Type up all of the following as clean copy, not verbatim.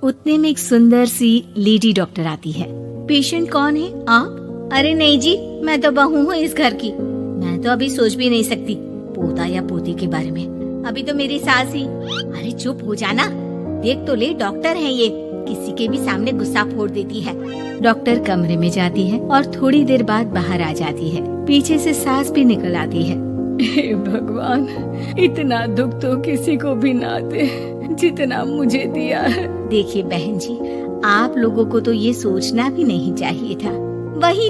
उतने में एक सुंदर सी लेडी डॉक्टर आती है। पेशेंट कौन है आप? अरे नहीं जी, मैं तो बहू हूँ इस घर की। मैं तो अभी सोच भी नहीं सकती पोता या पोती के बारे में। अभी तो मेरी सास ही। अरे चुप हो जाना, देख तो ले, डॉक्टर है ये, किसी के भी सामने गुस्सा फोड़ देती है। डॉक्टर कमरे में जाती है और थोड़ी देर बाद बाहर आ जाती है। पीछे से सास भी निकल आती है। हे भगवान, इतना दुख तो किसी को भी ना दे जितना मुझे दिया है। देखिए बहन जी, आप लोगों को तो ये सोचना भी नहीं चाहिए था। वही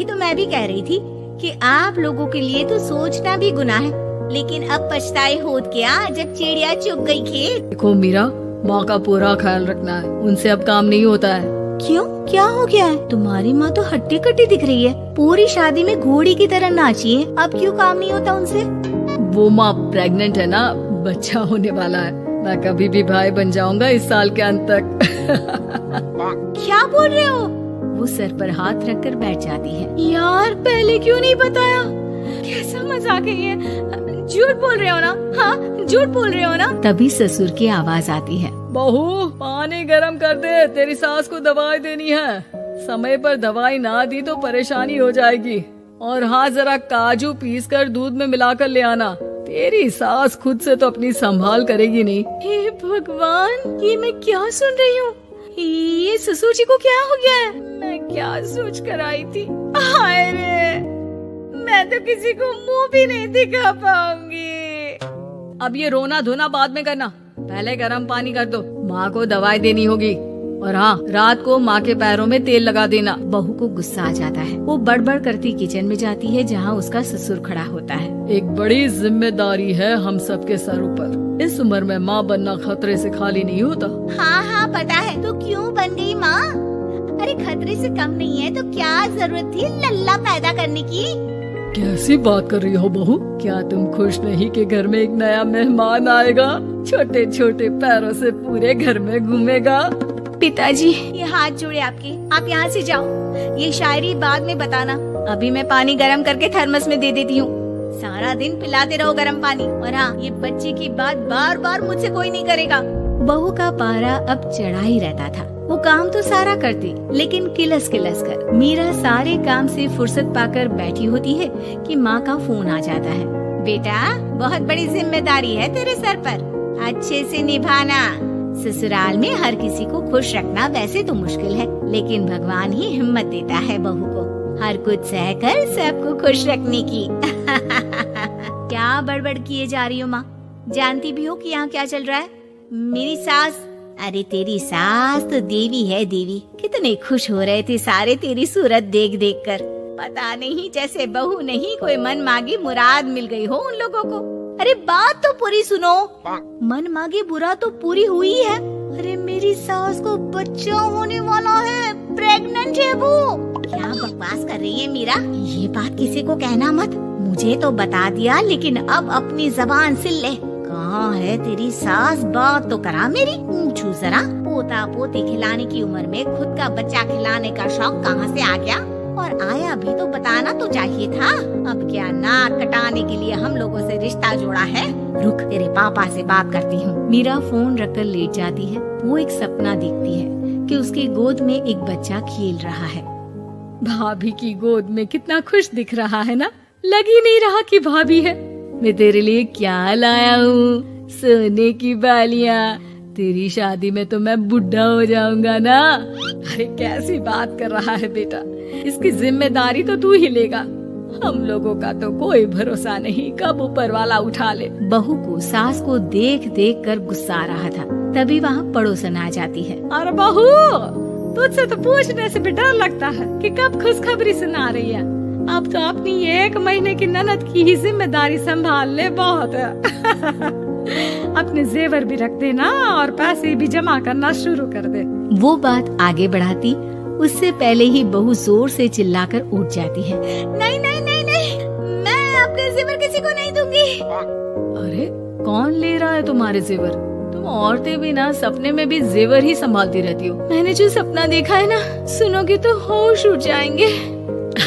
तो मैं भी कह रही थी कि आप लोगों के लिए तो सोचना भी गुनाह है, लेकिन अब पछताए होत क्या जब चिड़िया चुग गई खेत। देखो मीरा, माँ का पूरा ख्याल रखना है, उनसे अब काम नहीं होता है। क्यों, क्या हो गया है? तुम्हारी माँ तो हट्टी कट्टी दिख रही है, पूरी शादी में घोड़ी की तरह नाची है, अब क्यों काम नहीं होता उनसे? वो माँ प्रेग्नेंट है ना, बच्चा होने वाला है। मैं कभी भी भाई बन जाऊंगा इस साल के अंत तक। क्या बोल रहे हो? वो सर पर हाथ रखकर बैठ जाती है। यार पहले क्यों नहीं बताया? कैसा मजाक है ये? झूठ बोल रहे हो ना? हाँ, झूठ बोल रहे हो ना? तभी ससुर की आवाज आती है। बहू, पानी गरम कर दे, तेरी सास को दवाई देनी है। समय पर दवाई ना दी तो परेशानी हो जाएगी। और हाँ, जरा काजू पीस कर दूध में मिलाकर ले आना। तेरी सास खुद से तो अपनी संभाल करेगी नहीं। हे भगवान, ये मैं क्या सुन रही हूँ? ये ससुर जी को क्या हो गया है? मैं क्या सोच कर आई थी? हाय रे, मैं तो किसी को मुंह भी नहीं दिखा पाऊंगी। अब ये रोना धोना बाद में करना, पहले गर्म पानी कर दो। माँ को दवाई देनी होगी। और हाँ, रात को माँ के पैरों में तेल लगा देना। बहू को गुस्सा आ जाता है। वो बड़बड़ करती किचन में जाती है जहाँ उसका ससुर खड़ा होता है। एक बड़ी जिम्मेदारी है हम सबके सरों पर। इस उम्र में माँ बनना खतरे से खाली नहीं होता। हाँ पता है, तो क्यों बन गई माँ? अरे खतरे से कम नहीं है तो क्या जरूरत थी लल्ला पैदा करने की? कैसी बात कर रही हो बहू? क्या तुम खुश नहीं कि घर में एक नया मेहमान आएगा, छोटे छोटे पैरों से पूरे घर में घूमेगा? पिताजी, ये हाथ जोड़े आपके, आप यहाँ से जाओ। ये शायरी बाद में बताना, अभी मैं पानी गरम करके थर्मस में दे देती हूँ। सारा दिन पिलाते रहो गरम पानी। और हाँ, ये बच्चे की बात बार बार मुझसे कोई नहीं करेगा। बहू का पारा अब चढ़ा ही रहता था। वो काम तो सारा करती, लेकिन किलस किलस कर। मीरा सारे काम से फुर्सत पाकर बैठी होती है कि माँ का फोन आ जाता है। बेटा, बहुत बड़ी जिम्मेदारी है तेरे सर पर, अच्छे से निभाना। ससुराल में हर किसी को खुश रखना वैसे तो मुश्किल है, लेकिन भगवान ही हिम्मत देता है बहू को हर कुछ सहकर सबको खुश रखने की। क्या बड़बड़ किए जा रही हो माँ? जानती भी हो कि यहाँ क्या चल रहा है? मेरी सास, अरे तेरी सास तो देवी है देवी। कितने खुश हो रहे थे सारे तेरी सूरत देख देख कर। पता नहीं जैसे बहू नहीं कोई मन मांगी मुराद मिल गई हो उन लोगों को। अरे बात तो पूरी सुनो। मन मांगे बुरा तो पूरी हुई है। अरे मेरी सास को बच्चा होने वाला है, प्रेग्नेंट है वो। क्या बकवास कर रही है मीरा? ये बात किसी को कहना मत। मुझे तो बता दिया, लेकिन अब अपनी जबान सिल ले। कहाँ है तेरी सास? बात तो करा मेरी। पूछू जरा, पोता पोती खिलाने की उम्र में खुद का बच्चा खिलाने का शौक कहाँ से आ गया? और आया भी तो बताना तो चाहिए था। अब क्या नाक कटाने के लिए हम लोगों से रिश्ता जोड़ा है? रुक, तेरे पापा से बात करती हूँ। मीरा फोन रखकर लेट जाती है। वो एक सपना देखती है कि उसकी गोद में एक बच्चा खेल रहा है। भाभी की गोद में कितना खुश दिख रहा है ना, लग ही नहीं रहा कि भाभी है। मैं तेरे लिए क्या लाया हूँ, सोने की बालियाँ। तेरी शादी में तो मैं बुढ़ा हो जाऊंगा ना। अरे कैसी बात कर रहा है बेटा, इसकी जिम्मेदारी तो तू ही लेगा। हम लोगों का तो कोई भरोसा नहीं, कब ऊपर वाला उठा ले। बहू को सास को देख देख कर गुस्सा आ रहा था। तभी वहाँ पड़ोसन आ जाती है। अरे बहू, तुझसे तो पूछने से भी डर लगता है कि कब खुशखबरी सुना रही है। अब तो अपनी 1 महीने की ननद की ही जिम्मेदारी संभाल ले, बहुत है। अपने जेवर भी रख देना और पैसे भी जमा करना शुरू कर दे। वो बात आगे बढ़ाती उससे पहले ही बहू जोर से चिल्लाकर उठ जाती है। नहीं नहीं नहीं नहीं, मैं अपने जेवर किसी को नहीं दूंगी। अरे कौन ले रहा है तुम्हारे जेवर? तुम औरतें भी ना सपने में भी जेवर ही संभालती रहती हो। मैंने जो सपना देखा है ना, सुनोगे तो होश उड़ जाएंगे।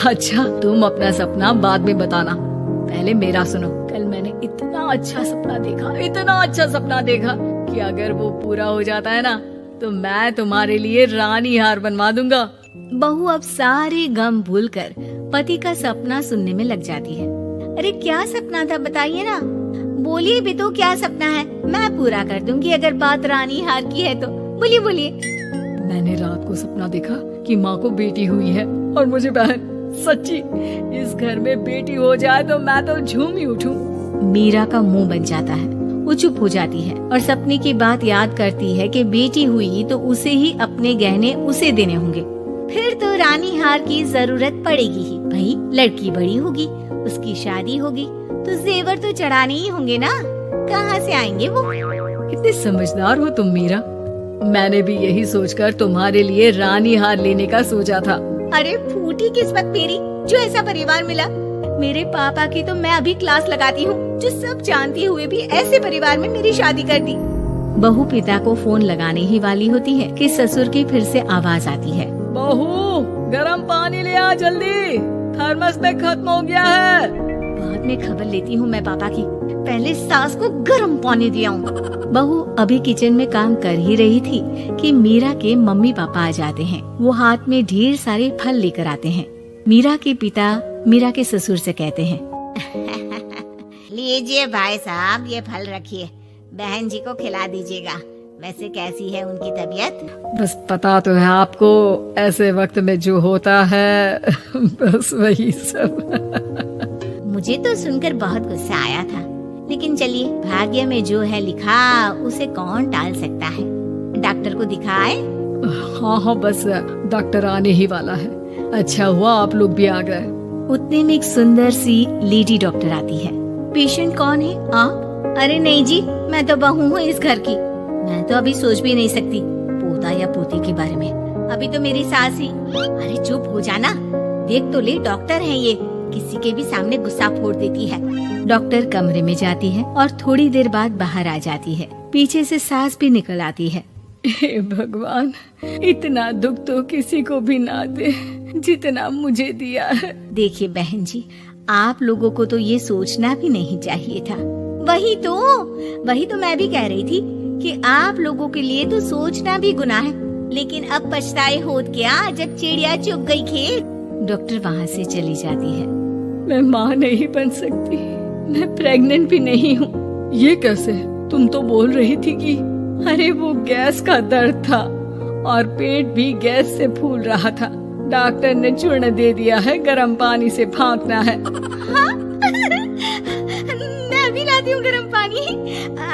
अच्छा, तुम अपना सपना बाद में बताना, पहले मेरा सुनो। कल मैंने इतना अच्छा सपना देखा, इतना अच्छा सपना देखा कि अगर वो पूरा हो जाता है ना तो मैं तुम्हारे लिए रानी हार बनवा दूंगा। बहू अब सारे गम भूलकर पति का सपना सुनने में लग जाती है। अरे क्या सपना था बताइए ना, बोलिए भी तो क्या सपना है, मैं पूरा कर दूंगी अगर बात रानी हार की है तो। बोलिए बोलिए। मैंने रात को सपना देखा कि माँ को बेटी हुई है और मुझे बहन। सच्ची इस घर में बेटी हो जाए तो मैं तो झूम ही उठूं। मीरा का मुंह बन जाता है, वो चुप हो जाती है और सपने की बात याद करती है कि बेटी हुई तो उसे ही अपने गहने उसे देने होंगे। फिर तो रानी हार की जरूरत पड़ेगी ही। भाई लड़की बड़ी होगी, उसकी शादी होगी तो जेवर तो चढ़ाने ही होंगे ना, कहाँ से आएंगे वो। कितनी समझदार हो तुम मीरा। मैंने भी यही सोचकर तुम्हारे लिए रानी हार लेने का सोचा था। अरे फूटी किस्मत मेरी जो ऐसा परिवार मिला। मेरे पापा की तो मैं अभी क्लास लगाती हूँ, जो सब जानती हुए भी ऐसे परिवार में मेरी शादी कर दी। बहू पिता को फोन लगाने ही वाली होती है कि ससुर की फिर से आवाज आती है। बहू गरम पानी ले आ जल्दी, थर्मस में खत्म हो गया है। बाद में खबर लेती हूँ मैं पापा की, पहले सास को गर्म पानी दिया हूँ। बहू अभी किचन में काम कर ही रही थी कि मीरा के मम्मी पापा आ जाते हैं। वो हाथ में ढेर सारे फल लेकर आते हैं। मीरा के पिता मीरा के ससुर से कहते हैं, लीजिए भाई साहब ये फल रखिए, बहन जी को खिला दीजिएगा। वैसे कैसी है उनकी तबीयत? बस पता तो है आपको, ऐसे वक्त में जो होता है बस वही सब। मुझे तो सुनकर बहुत गुस्सा आया था, लेकिन चलिए भाग्य में जो है लिखा उसे कौन टाल सकता है। डॉक्टर को दिखाए? हाँ बस डॉक्टर आने ही वाला है। अच्छा हुआ आप लोग भी आ गए। उतने में एक सुंदर सी लेडी डॉक्टर आती है। पेशेंट कौन है आप? अरे नहीं जी, मैं तो बहू हूँ इस घर की। मैं तो अभी सोच भी नहीं सकती पोता या पोती के बारे में, अभी तो मेरी सास ही। अरे चुप हो जाना, देख तो ले डॉक्टर है ये, किसी के भी सामने गुस्सा फोड़ देती है। डॉक्टर कमरे में जाती है और थोड़ी देर बाद बाहर आ जाती है। पीछे से सास भी निकल आती है। हे भगवान, इतना दुख तो किसी को भी ना दे जितना मुझे दिया है। देखिए बहन जी, आप लोगों को तो ये सोचना भी नहीं चाहिए था। वही तो मैं भी कह रही थी कि आप लोगों के लिए तो सोचना भी गुनाह है, लेकिन अब पछताए होत क्या जब चिड़िया चुग गई खेत। डॉक्टर वहाँ से चली जाती है। मैं माँ नहीं बन सकती, मैं प्रेग्नेंट भी नहीं हूँ। ये कैसे? तुम तो बोल रही थी कि अरे वो गैस का दर्द था और पेट भी गैस से फूल रहा था। डॉक्टर ने चूर्ण दे दिया है, गर्म पानी से फाँकना है। हाँ? मैं अभी लाती हूँ गर्म पानी।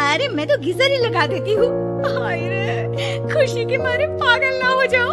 अरे मैं तो गीजर ही लगा देती हूँ। हाय रे, खुशी के मारे पागल ना हो जाओ।